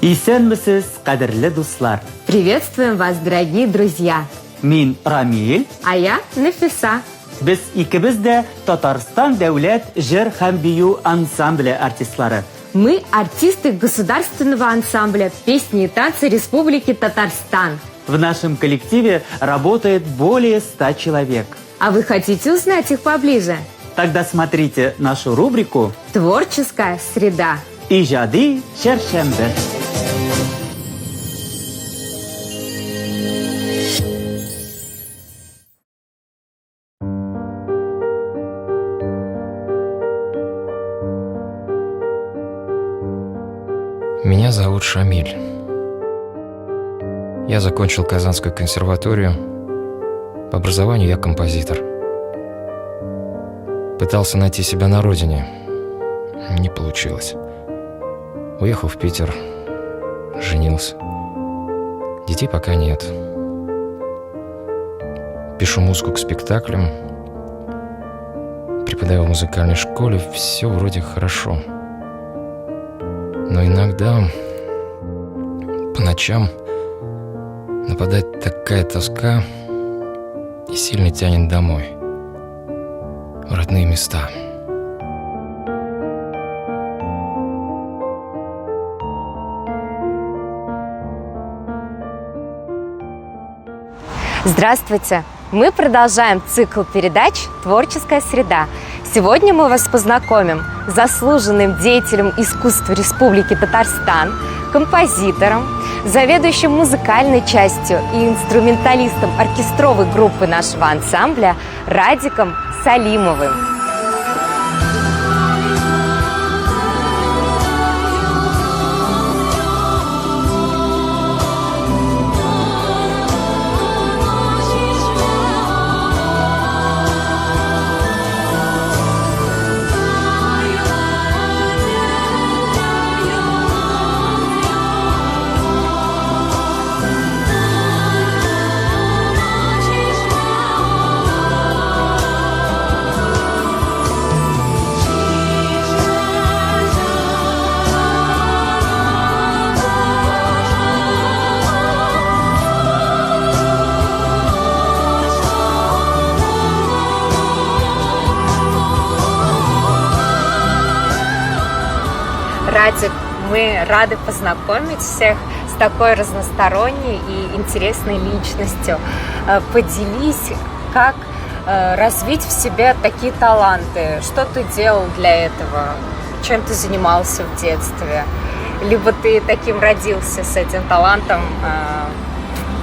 Исәнмесез, кадерле дуслар. Приветствуем вас, дорогие друзья. Мин Рамил. А я Нафиса. Без икебез дә Татарстан дәүләт җыр һәм бию ансамбле артистлары. Мы артисты государственного ансамбля «Песни и танцы Республики Татарстан». В нашем коллективе работает более 100 человек. А вы хотите узнать их поближе? Тогда смотрите нашу рубрику «Творческая среда». «Иҗади чәршәмбе». Меня зовут Шамиль. Я закончил Казанскую консерваторию. По образованию я композитор. Пытался найти себя на родине. Не получилось. Уехал в Питер. Женился. Детей пока нет. Пишу музыку к спектаклям. Преподаю в музыкальной школе. Все вроде хорошо. Но иногда по ночам нападает такая тоска и сильно тянет домой, в родные места. Здравствуйте! Мы продолжаем цикл передач «Творческая среда». Сегодня мы вас познакомим с заслуженным деятелем искусства Республики Татарстан, композитором, заведующим музыкальной частью и инструменталистом оркестровой группы нашего ансамбля Радиком Салимовым. Радик, мы рады познакомить всех с такой разносторонней и интересной личностью. Поделись, как развить в себе такие таланты, что ты делал для этого, чем ты занимался в детстве, либо ты таким родился с этим талантом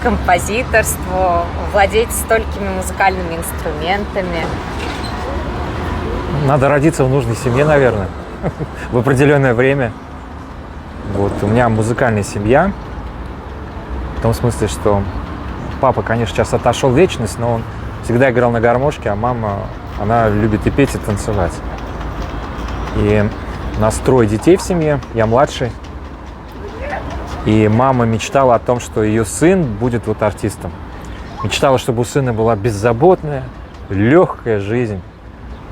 композиторству, владеть столькими музыкальными инструментами. Надо родиться в нужной семье, наверное. В определенное время. Вот, у меня музыкальная семья. В том смысле, что папа, конечно, сейчас отошел в вечность, но он всегда играл на гармошке, а мама, она любит и петь, и танцевать. И у нас 3 детей в семье, я младший. И мама мечтала о том, что ее сын будет вот артистом. Мечтала, чтобы у сына была беззаботная, легкая жизнь.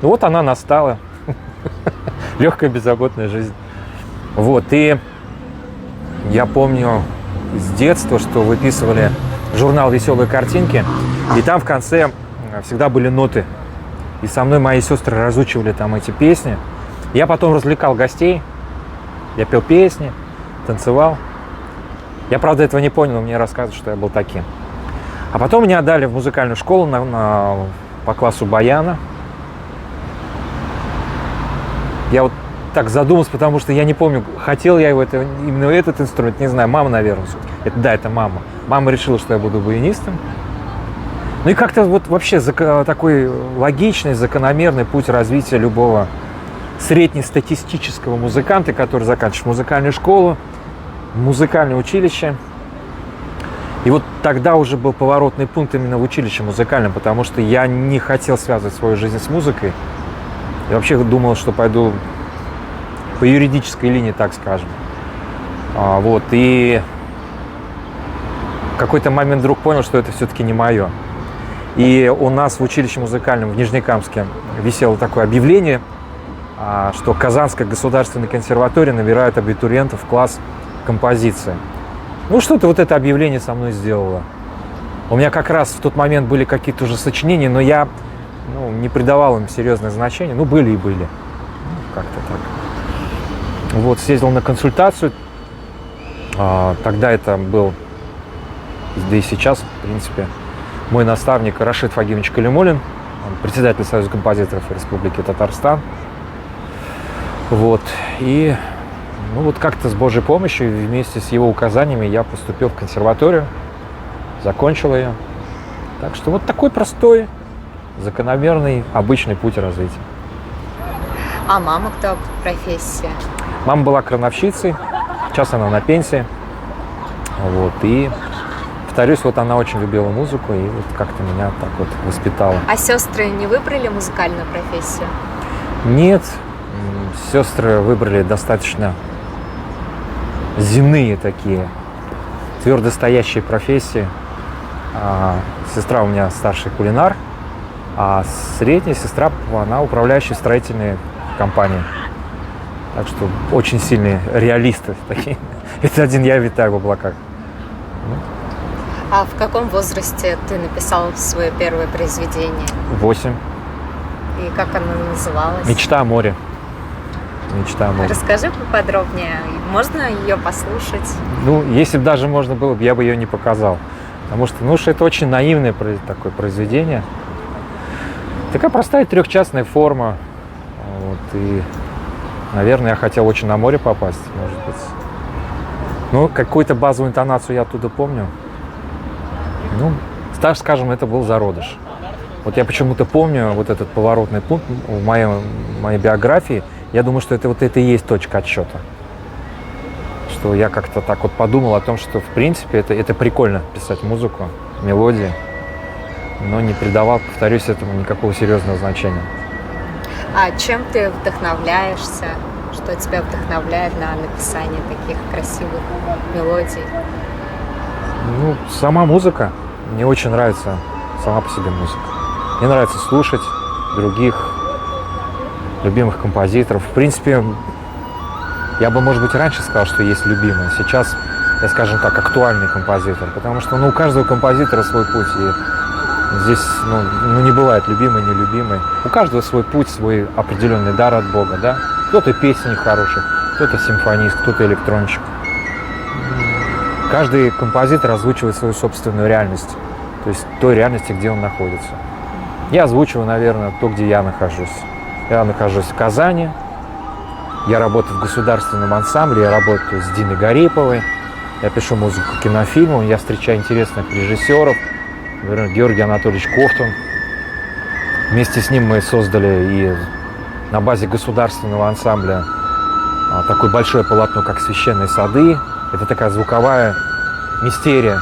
Ну вот она настала. Легкая, беззаботная жизнь. Вот, и я помню с детства, что выписывали журнал «Веселые картинки», и там в конце всегда были ноты. И со мной мои сестры разучивали там эти песни. Я потом развлекал гостей, я пел песни, танцевал. Я, правда, этого не понял, мне рассказывают, что я был таким. А потом меня отдали в музыкальную школу по классу баяна. Я вот так задумался, потому что я не помню, хотел я его, именно этот инструмент, не знаю, мама, наверное. Это мама. Мама решила, что я буду баянистом. Ну и как-то вот вообще такой логичный, закономерный путь развития любого среднестатистического музыканта, который заканчивает музыкальную школу, музыкальное училище. И вот тогда уже был поворотный пункт именно в училище музыкальном, потому что я не хотел связывать свою жизнь с музыкой. Я вообще думал, что пойду по юридической линии, так скажем. Вот. И в какой-то момент вдруг понял, что это все-таки не мое. И у нас в училище музыкальном в Нижнекамске висело такое объявление, что Казанская государственная консерватория набирает абитуриентов в класс композиция. Ну, что-то вот это объявление со мной сделало. У меня как раз в тот момент были какие-то уже сочинения, но я не придавал им серьезное значение. Ну, были и были. Как-то так. Вот, съездил на консультацию. Тогда это был, да и сейчас, в принципе, мой наставник Рашид Фагимович Калимуллин, он председатель Союза композиторов Республики Татарстан. Вот. И вот как-то с Божьей помощью, вместе с его указаниями, я поступил в консерваторию, закончил ее. Так что вот такой простой, закономерный, обычный путь развития. А мама кто по профессии? Мама была крановщицей, сейчас она на пенсии. Вот. И, повторюсь, вот она очень любила музыку и вот как-то меня так вот воспитала. А сестры не выбрали музыкальную профессию? Нет, сестры выбрали достаточно земные такие, твердо стоящие профессии. Сестра у меня старший кулинар, а средняя сестра, она управляющая строительной компанией. Так что очень сильные реалисты такие. Это один я, Виталий Баблакак. А в каком возрасте ты написал свое первое произведение? 8. И как оно называлось? «Мечта о море». «Мечта о море». Расскажи поподробнее. Можно ее послушать? Ну, если бы даже можно было, я бы ее не показал. Потому что, это очень наивное такое произведение. Такая простая трехчастная форма. Вот, и, наверное, я хотел очень на море попасть, может быть. Ну, какую-то базовую интонацию я оттуда помню. Так скажем, это был зародыш. Вот я почему-то помню вот этот поворотный пункт в моей биографии. Я думаю, что это и есть точка отсчета. Что я как-то так вот подумал о том, что, в принципе, это прикольно писать музыку, мелодии, но не придавал, повторюсь, этому никакого серьезного значения. А чем ты вдохновляешься? Что тебя вдохновляет на написание таких красивых мелодий? Сама музыка. Мне очень нравится сама по себе музыка. Мне нравится слушать других любимых композиторов. В принципе, я бы, может быть, раньше сказал, что есть любимые. Сейчас я, скажем так, актуальный композитор. Потому что у каждого композитора свой путь. И здесь не бывает любимый, нелюбимый. У каждого свой путь, свой определенный дар от Бога. Да? Кто-то песни хороших, кто-то симфонист, кто-то электронщик. Каждый композитор озвучивает свою собственную реальность. То есть той реальности, где он находится. Я озвучиваю, наверное, то, где я нахожусь. Я нахожусь в Казани. Я работаю в государственном ансамбле. Я работаю с Диной Гариповой. Я пишу музыку к кинофильмам. Я встречаю интересных режиссеров. Например, Георгий Анатольевич Ковтун. Вместе с ним мы создали и на базе государственного ансамбля такое большое полотно, как «Священные сады». Это такая звуковая мистерия.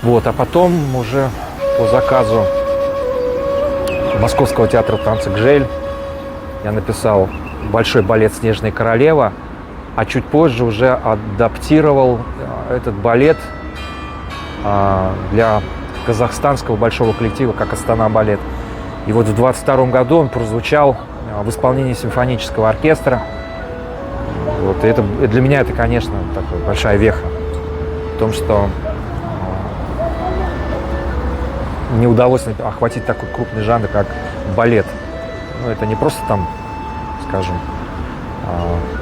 Вот, а потом уже по заказу Московского театра танца «Гжель» я написал большой балет «Снежная королева», а чуть позже уже адаптировал этот балет для казахстанского большого коллектива, как «Астана балет». И вот в 22 году он прозвучал в исполнении симфонического оркестра. Вот, и это, для меня это, конечно, такая большая веха в том, что не удалось охватить такой крупный жанр, как балет. Это не просто там, скажем,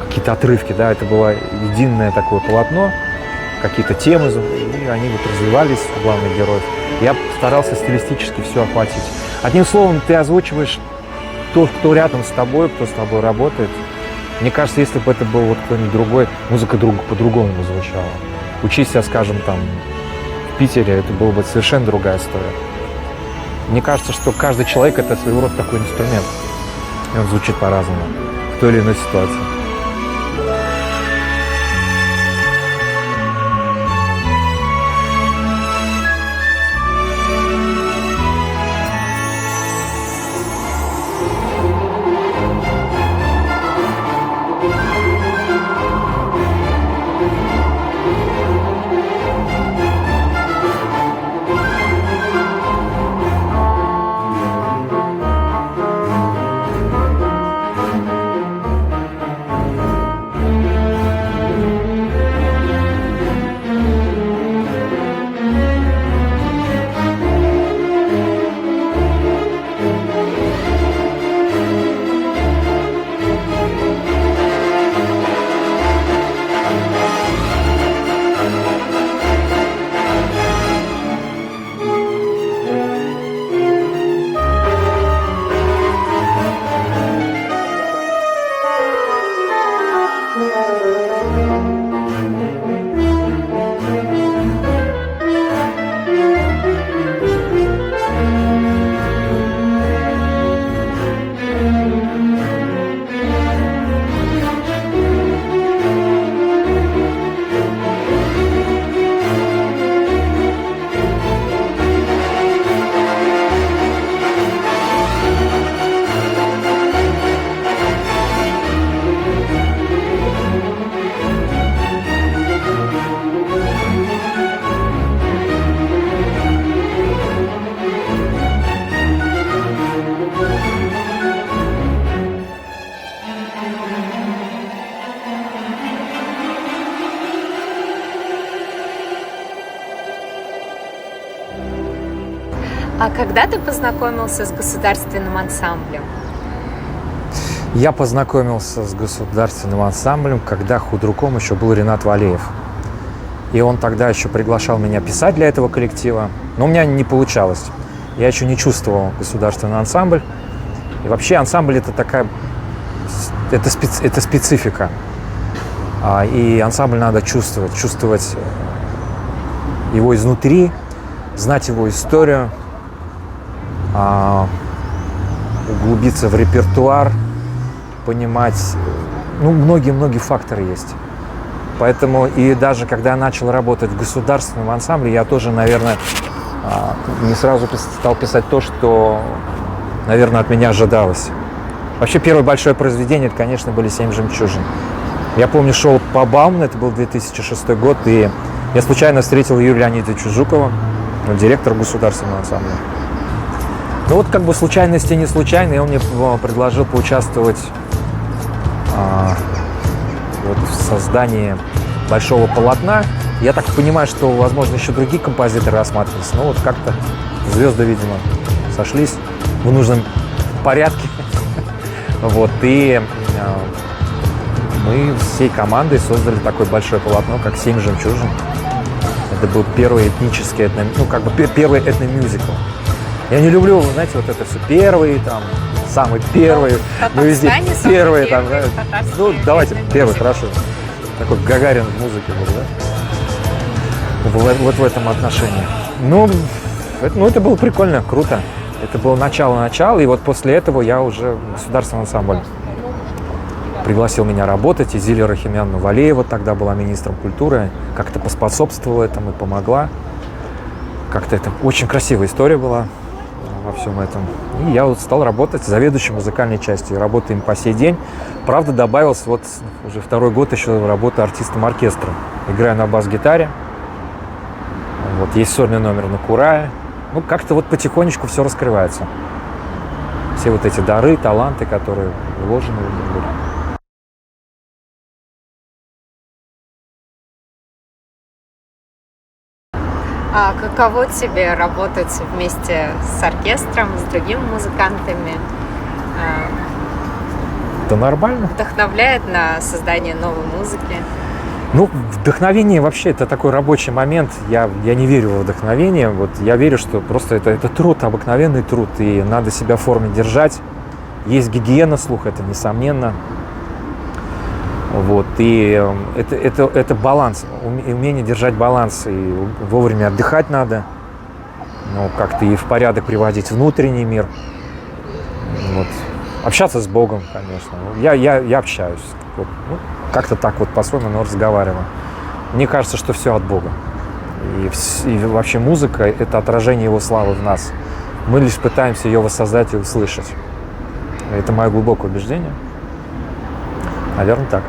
какие-то отрывки, да, это было единое такое полотно, какие-то темы, и они вот развивались у главных героев. Я старался стилистически все охватить. Одним словом, ты озвучиваешь то, кто рядом с тобой, кто с тобой работает. Мне кажется, если бы это был вот кто-нибудь другой, музыка по-другому бы звучала. Учись, скажем, там, в Питере, это была бы совершенно другая история. Мне кажется, что каждый человек – это своего рода такой инструмент. И он звучит по-разному в той или иной ситуации. А когда ты познакомился с государственным ансамблем? Я познакомился с государственным ансамблем, когда худруком еще был Ренат Валеев. И он тогда еще приглашал меня писать для этого коллектива. Но у меня не получалось. Я еще не чувствовал государственный ансамбль. И вообще ансамбль это такая... Это специфика. И ансамбль надо чувствовать его изнутри, знать его историю, углубиться в репертуар, понимать, многие факторы есть. Поэтому и даже когда я начал работать в государственном ансамбле, я тоже, наверное, не сразу стал писать то, что, наверное, от меня ожидалось. Вообще первое большое произведение, это, конечно, были «Семь жемчужин». Я помню, шел по Бауману, это был 2006 год, и я случайно встретил Юрия Леонидовича Жукова, директора государственного ансамбля. Случайности не случайные, и он мне предложил поучаствовать в создании большого полотна. Я так понимаю, что, возможно, еще другие композиторы рассматривались, но как-то звезды, видимо, сошлись в нужном порядке. И мы всей командой создали такое большое полотно, как «Семь жемчужин». Это был первый этнический, первый этномюзикл. Я не люблю, знаете, это все первый, самый первый, везде первый, давайте первый, хорошо. Такой Гагарин в музыке был, да? Вот в этом отношении. Это было прикольно, круто. Это было начало, и вот после этого я уже в государственный ансамбль. Пригласил меня работать, и Зиля Рахимяновна Валеева тогда была министром культуры, как-то поспособствовала этому и помогла. Как-то это очень красивая история была во всем этом. И я стал работать заведующим музыкальной частью, работаем по сей день. Правда, добавился уже второй год еще работы артистом оркестра. Играю на бас-гитаре, есть сольный номер на курае. Как-то потихонечку все раскрывается. Все эти дары, таланты, которые вложены в меня. А каково тебе работать вместе с оркестром, с другими музыкантами? Да нормально. Вдохновляет на создание новой музыки? Вдохновение вообще это такой рабочий момент. Я не верю во вдохновение. Я верю, что просто это труд, обыкновенный труд, и надо себя в форме держать. Есть гигиена слуха, это несомненно. И это баланс, умение держать баланс, и вовремя отдыхать надо, как-то и в порядок приводить внутренний мир. Общаться с Богом, конечно. Я общаюсь. Как-то так по-своему, но разговариваю. Мне кажется, что все от Бога. И вообще музыка – это отражение Его славы в нас. Мы лишь пытаемся ее воссоздать и услышать. Это мое глубокое убеждение. Наверное, так.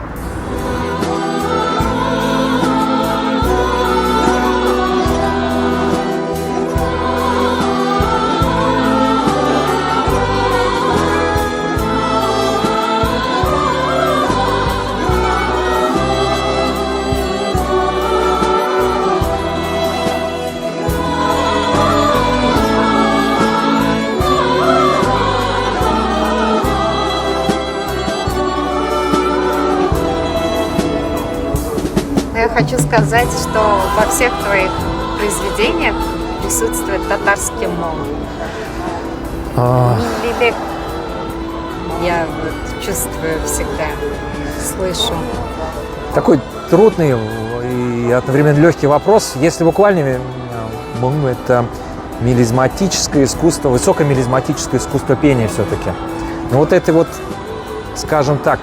Я хочу сказать, что во всех твоих произведениях присутствует татарский мол. Или я чувствую всегда, слышу. Такой трудный и одновременно легкий вопрос. Если буквально, это мелизматическое искусство, высокомелизматическое искусство пения все-таки. Но это скажем так,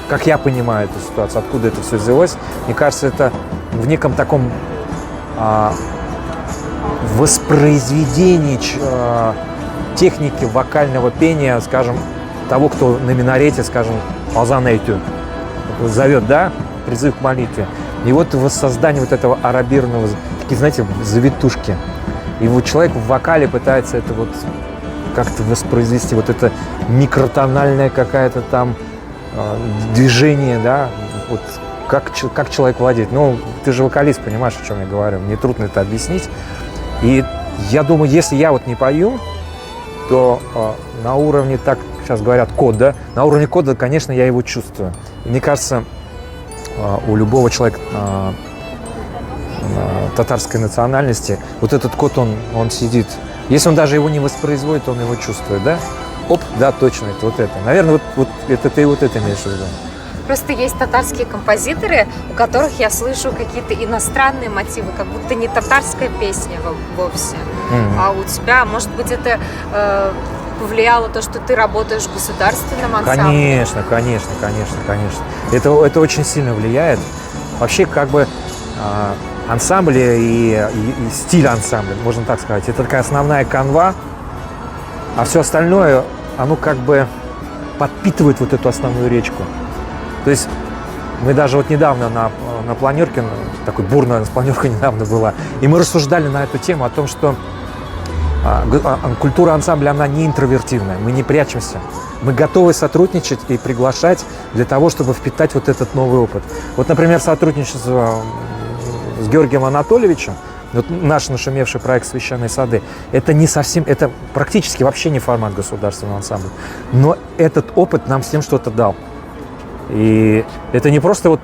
как я понимаю эту ситуацию, откуда это все взялось, мне кажется, это в неком таком воспроизведении техники вокального пения, скажем, того, кто на минарете, скажем, Азан Эйтю зовет, да, призыв к молитве. И воссоздание этого арабирного, такие, знаете, завитушки. И человек в вокале пытается это как-то воспроизвести, это микротональная какая-то там движение, да, как человек владеет. Ты же вокалист, понимаешь, о чем я говорю. Мне трудно это объяснить. И я думаю, если я вот не пою, то на уровне, так сейчас говорят, кода, на уровне кода, конечно, я его чувствую. И мне кажется, у любого человека татарской национальности вот этот код, он сидит. Если он даже его не воспроизводит, он его чувствует, да? Оп, да, точно, это вот это. Наверное, вот это ты вот это имеешь в виду. Просто есть татарские композиторы, у которых я слышу какие-то иностранные мотивы, как будто не татарская песня вовсе. А у тебя, может быть, это повлияло то, что ты работаешь в государственном ансамбле? Конечно. Это очень сильно влияет. Вообще, как бы ансамбль и стиль ансамбля, можно так сказать, это такая основная канва, а все остальное, оно как бы подпитывает вот эту основную речку. То есть мы даже вот недавно на планерке, такой бурная планерка недавно была, и мы рассуждали на эту тему о том, что культура ансамбля, она не интровертивная, мы не прячемся. Мы готовы сотрудничать и приглашать для того, чтобы впитать вот этот новый опыт. Вот, например, сотрудничество с Георгием Анатольевичем, вот наш нашумевший проект «Священные сады», это не совсем, это практически вообще не формат государственного ансамбля. Но этот опыт нам всем что-то дал. И это не просто вот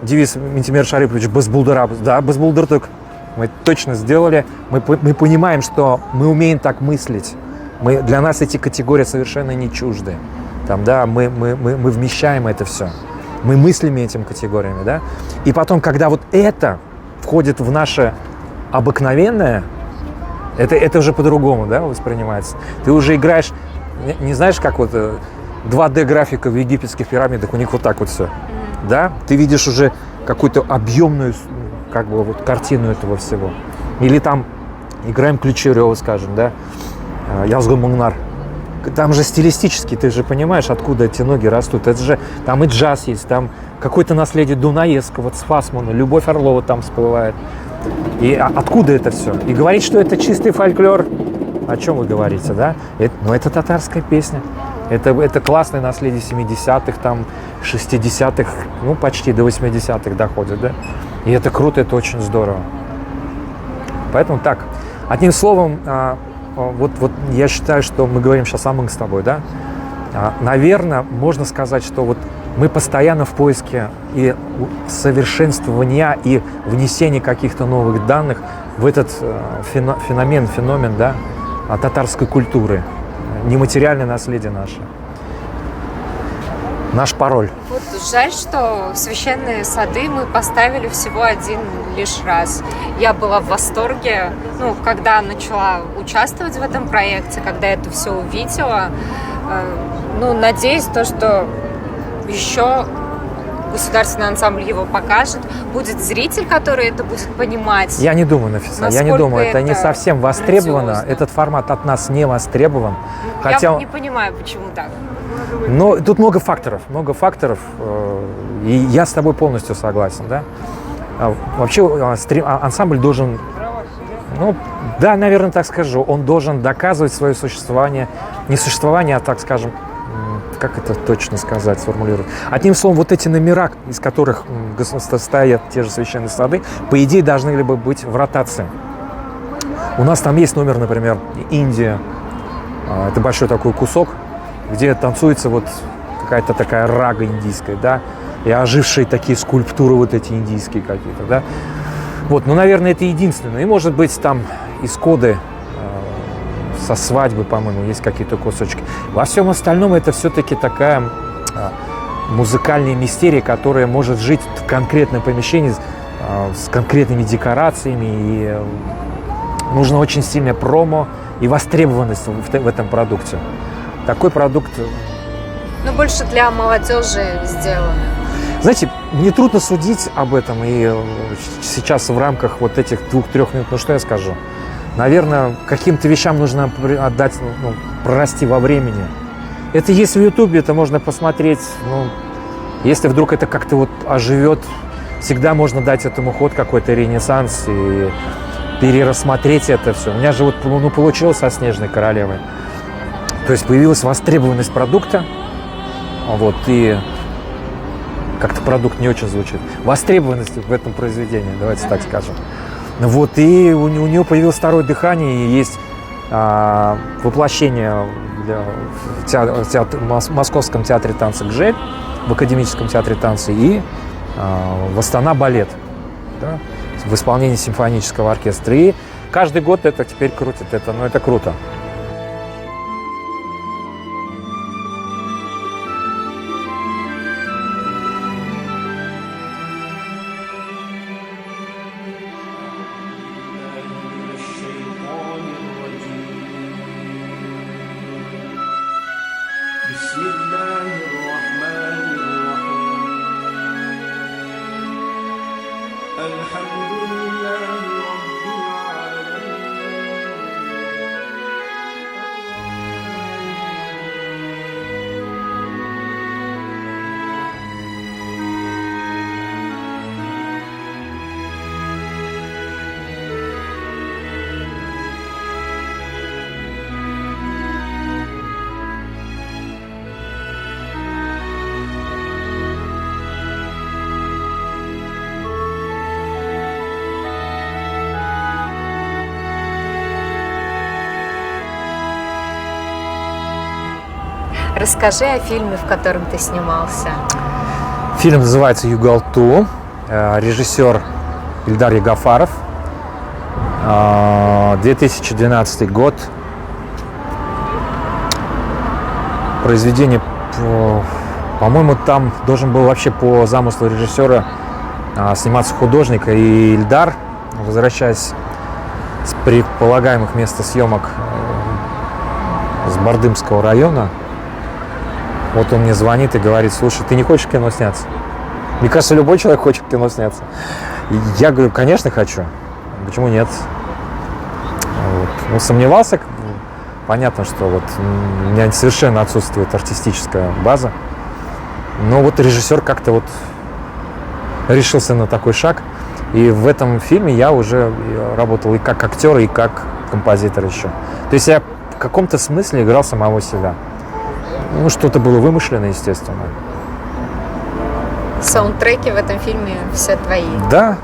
девиз Минтимер Шарипович «Безбулдыра». Да, безбулдыртык. Мы точно сделали. Мы понимаем, что мы умеем так мыслить. Для нас эти категории совершенно не чужды. Там, да, мы вмещаем это все. Мы мыслим этими категориями. Да? И потом, когда вот это входит в наше обыкновенное, это уже по-другому, да, воспринимается. Ты уже играешь, не знаешь, как вот 2D-графика в египетских пирамидах, у них вот так вот все. Да? Ты видишь уже какую-то объемную как бы вот картину этого всего. Или там играем Ключерева, скажем, да, Язгы Мунар. Там же стилистически, ты же понимаешь, откуда эти ноги растут. Это же, там и джаз есть, там какое-то наследие Дунаевского, Цфасмана, Любовь Орлова там всплывает. И откуда это все? И говорить, что это чистый фольклор, о чем вы говорите, да? Это татарская песня. Это классное наследие 70-х, там, 60-х, ну, почти до 80-х доходит, да? И это круто, это очень здорово. Поэтому так, одним словом, вот я считаю, что мы говорим сейчас о мы с тобой, да? Наверное, можно сказать, что вот мы постоянно в поиске и совершенствования и внесения каких-то новых данных в этот феномен, да, татарской культуры, нематериальное наследие наше. Наш пароль. Вот жаль, что «Священные сады» мы поставили всего один лишь раз. Я была в восторге, когда начала участвовать в этом проекте, когда это все увидела. Надеюсь, что еще государственный ансамбль его покажет, будет зритель, который это будет понимать. Я не думаю, Нафиса, я не думаю, это не совсем востребовано, грандиозно. Этот формат от нас не востребован. Я не понимаю, почему так. Но тут много факторов, и я с тобой полностью согласен, да. Вообще ансамбль должен, да, наверное, так скажу, он должен доказывать свое существование, не существование, а, так скажем, как это точно сказать, сформулировать. Одним словом, вот эти номера, из которых стоят те же «Священные сады», по идее, должны бы быть в ротации. У нас там есть номер, например, Индия. Это большой такой кусок, где танцуется вот какая-то такая рага индийская, да, и ожившие такие скульптуры вот эти индийские какие-то, да. Вот, наверное, это единственное. И, может быть, там из коды со свадьбы, по-моему, есть какие-то кусочки. Во всем остальном это все-таки такая музыкальная мистерия, которая может жить в конкретном помещении с конкретными декорациями. И нужно очень сильное промо и востребованность в этом продукте. Такой продукт... больше для молодежи сделано. Знаете, мне трудно судить об этом. И сейчас в рамках вот этих 2-3 минут, что я скажу? Наверное, каким-то вещам нужно отдать, прорасти во времени. Это есть в Ютубе, это можно посмотреть. Если вдруг это как-то вот оживет, всегда можно дать этому ход, какой-то ренессанс и перерассмотреть это все. У меня же вот получилось со «Снежной королевой». То есть появилась востребованность продукта, и как-то продукт не очень звучит. Востребованность в этом произведении, давайте так скажем. Вот, и у нее появилось второе дыхание, и есть воплощение в Московском театре танца «Гжель», в Академическом театре танца, и в Астана балет, да, в исполнении симфонического оркестра. И каждый год это теперь крутит, это круто. بسم الله الرحمن الرحيم الحمد لله رب العالمين Расскажи о фильме, в котором ты снимался. Фильм называется «Югалту», режиссер Ильдар Ягафаров, 2012 год. Произведение, по-моему, там должен был вообще по замыслу режиссера сниматься художник, и Ильдар, возвращаясь с предполагаемых места съемок с Бардымского района, вот он мне звонит и говорит: слушай, ты не хочешь в кино сняться? Мне кажется, любой человек хочет в кино сняться. И я говорю: конечно, хочу. Почему нет? Вот. Ну, сомневался. Понятно, что вот у меня совершенно отсутствует артистическая база. Но вот режиссер как-то вот решился на такой шаг. И в этом фильме я уже работал и как актер, и как композитор еще. То есть я в каком-то смысле играл самого себя. Ну, что-то было вымышленно, естественно. Саундтреки в этом фильме все твои. Да.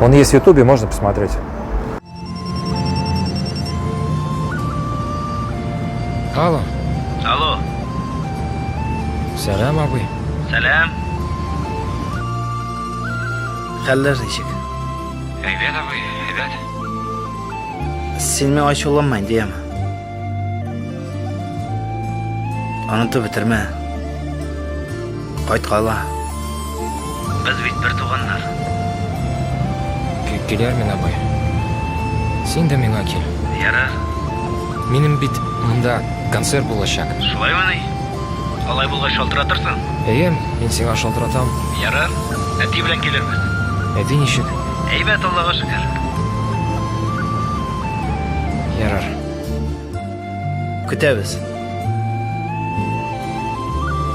Он есть в Ютубе, можно посмотреть. Алло. Алло, Сәлем, абый. сәлем. Хәлләр ничек? Әйбәт, абый, әйбәт. Син миңа ачуланмайын дияме? Онытып бетермә. Кайткала. Без бит бер туганнар. Килермен, абый. Син дә миңа кил. Ярар, Минем бит монда концерт булачак. шулаймы ни? Алай булгач шалтыратырсың. Әйе, мин сиңа шалтыратам. Ярар, әти белән килербез. Әти ничек? Әйбәт, Аллага шөкер. Ярар. Көтәбез.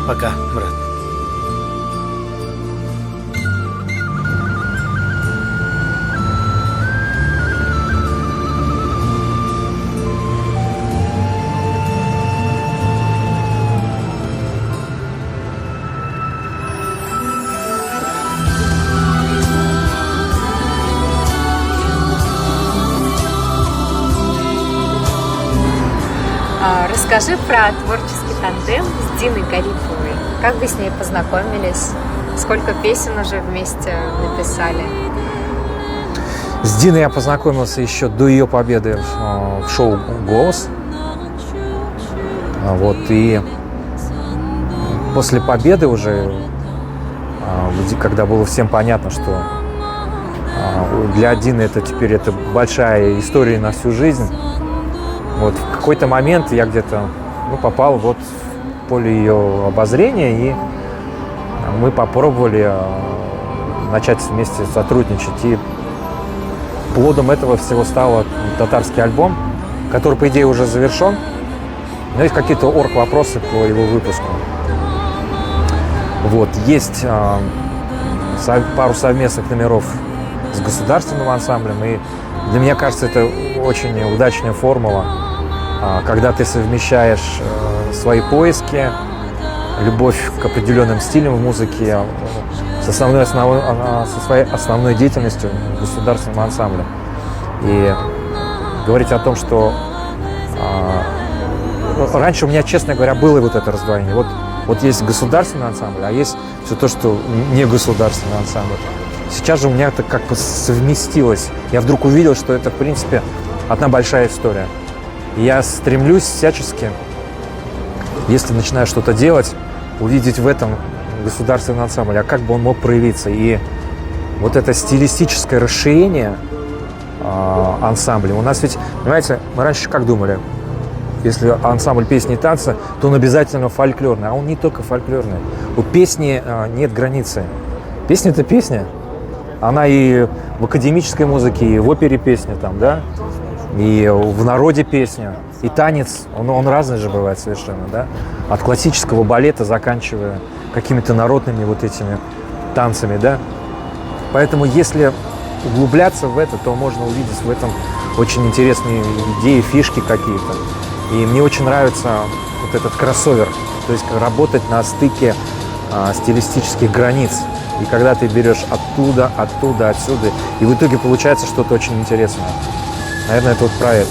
Пока, брат. Расскажи про творческий тандем с Диной Гариповой. Как вы с ней познакомились? Сколько песен уже вместе написали? С Диной я познакомился еще до ее победы в шоу «Голос». Вот, и после победы уже, когда было всем понятно, что для Дины это теперь это большая история на всю жизнь, вот в какой-то момент я где-то попал вот в поле ее обозрения, и мы попробовали начать вместе сотрудничать. И плодом этого всего стал татарский альбом, который, по идее, уже завершен. Но есть какие-то орг-вопросы по его выпуску. Вот. Есть пару совместных номеров с государственным ансамблем. И для меня кажется, это очень удачная формула, когда ты совмещаешь свои поиски, любовь к определенным стилям в музыке, со своей основной деятельностью в государственном ансамбле. И говорить о том, что раньше у меня, честно говоря, было вот это раздвоение. Вот есть государственный ансамбль, а есть все то, что не государственный ансамбль. Сейчас же у меня это как бы совместилось. Я вдруг увидел, что это, в принципе, одна большая история. И я стремлюсь всячески, если начинаю что-то делать, увидеть в этом государственный ансамбль, а как бы он мог проявиться. И вот это стилистическое расширение ансамбля. У нас ведь, понимаете, мы раньше как думали, если ансамбль песни и танца, то он обязательно фольклорный. А он не только фольклорный. У песни нет границы. Песня – это песня. Она и в академической музыке, и в опере песня, там, да? И в народе песня. И танец, он разный же бывает совершенно, да? От классического балета, заканчивая какими-то народными вот этими танцами, да? Поэтому если углубляться в это, то можно увидеть в этом очень интересные идеи, фишки какие-то. И мне очень нравится вот этот кроссовер, то есть работать на стыке стилистических границ. И когда ты берешь оттуда, отсюда, и в итоге получается что-то очень интересное. Наверное, это вот про это.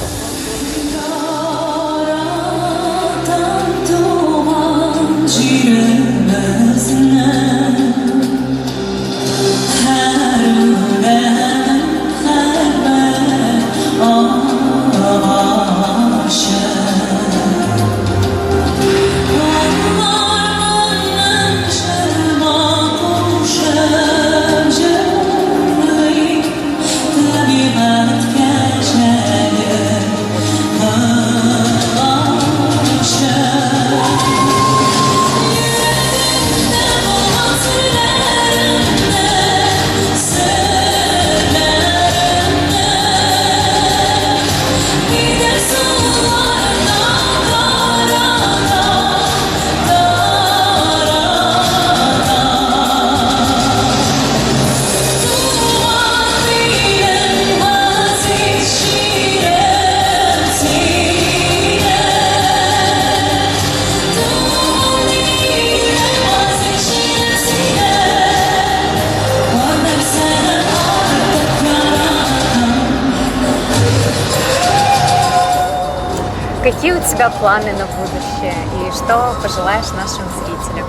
Какие у тебя планы на будущее и что пожелаешь нашим зрителям?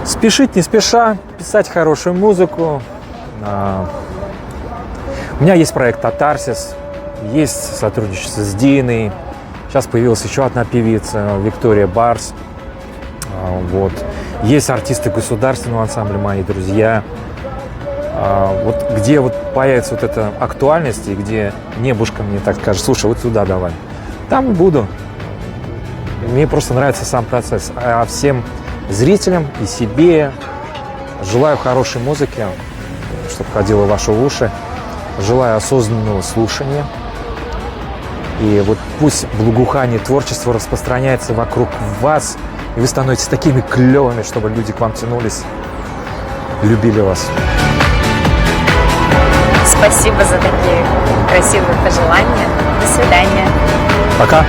Спешить не спеша, писать хорошую музыку. У меня есть проект «Татарсис», есть сотрудничество с Диной. Сейчас появилась еще одна певица, Виктория Барс. Вот. Есть артисты государственного ансамбля, мои друзья. Вот где вот появится вот эта актуальность, и где небушка мне так скажет: слушай, вот сюда давай. Там и буду. Мне просто нравится сам процесс. А всем зрителям и себе желаю хорошей музыки, чтобы ходила в ваши уши. Желаю осознанного слушания. И вот пусть благоухание творчества распространяется вокруг вас, и вы становитесь такими клевыми, чтобы люди к вам тянулись, любили вас. Спасибо за такие красивые пожелания. До свидания. Пока.